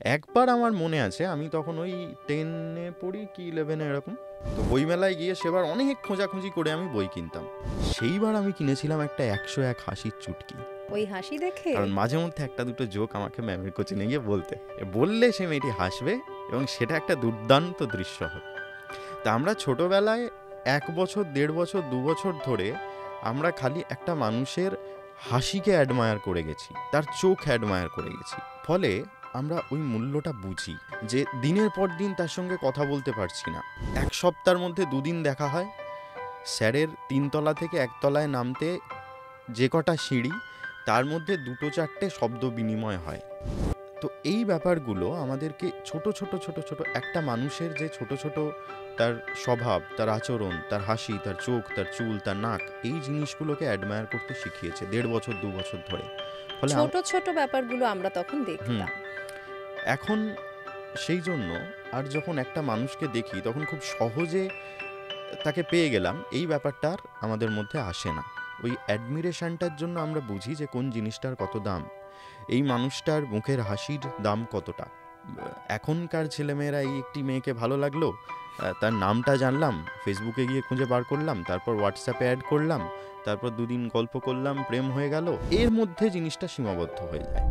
একবার আমার মনে আছে, আমি তখন ওই 10 এ পড়ি কি 11 এ এরকম। তো বইমেলায় গিয়ে সেবার অনেক খোঁজাখুঁজি করে আমি বই কিনতাম। সেইবার আমি কিনেছিলাম একটা 101 হাসির চুটকি। ওই হাসি দেখে? কারণ মাঝে মধ্যে একটা দুটো জোক আমাকে ম্যামের কোচিনে গিয়ে বললে সে মেয়েটি হাসবে এবং সেটা একটা দুর্দান্ত দৃশ্য হবে। তা আমরা ছোটবেলায় 1 বছর 1.5 বছর 2 বছর ধরে আমরা খালি একটা মানুষের হাসিকে অ্যাডমায়ার করে গেছি, তার চোখ অ্যাডমায়ার করে গেছি। ফলে আমরা ওই মূল্যটা বুঝি যে দিনের পর দিন তার সঙ্গে কথা বলতে পারছি না। 1 সপ্তাহের মধ্যে 2 দিন দেখা হয়, স্যারের 3 তলা থেকে 1 তলায় নামতে যে কটা সিঁড়ি তার মধ্যে 2-4টে শব্দ বিনিময় হয়। তো এই ব্যাপারগুলো আমাদেরকে ছোট ছোট ছোট ছোট একটা মানুষের যে ছোট ছোট তার স্বভাব, তার আচরণ, তার হাসি, তার চোখ, তার চুল, তার নাক, এই জিনিসগুলোকে অ্যাডমায়ার করতে শিখিয়েছে 1.5 বছর 2 বছর ধরে। ফলে ছোট ছোট ব্যাপারগুলো আমরা তখন হুম দেখতাম। এখন সেই জন্য আর যখন একটা মানুষকে দেখি তখন খুব সহজে তাকে পেয়ে গেলাম, এই ব্যাপারটা আর আমাদের মধ্যে আসে না। ওই অ্যাডমিরেশনটার জন্য আমরা বুঝি যে কোন জিনিসটার কত দাম, এই মানুষটার মুখের হাসির দাম কতটা। এখনকার ছেলেমেয়েরা এই একটি মেয়েকে ভালো লাগলো, তার নামটা জানলাম, ফেসবুকে গিয়ে খুঁজে বার করলাম, তারপর হোয়াটসঅ্যাপে অ্যাড করলাম, তারপর 2 দিন গল্প করলাম, প্রেম হয়ে গেল, এর মধ্যে জিনিসটা সীমাবদ্ধ হয়ে যায়।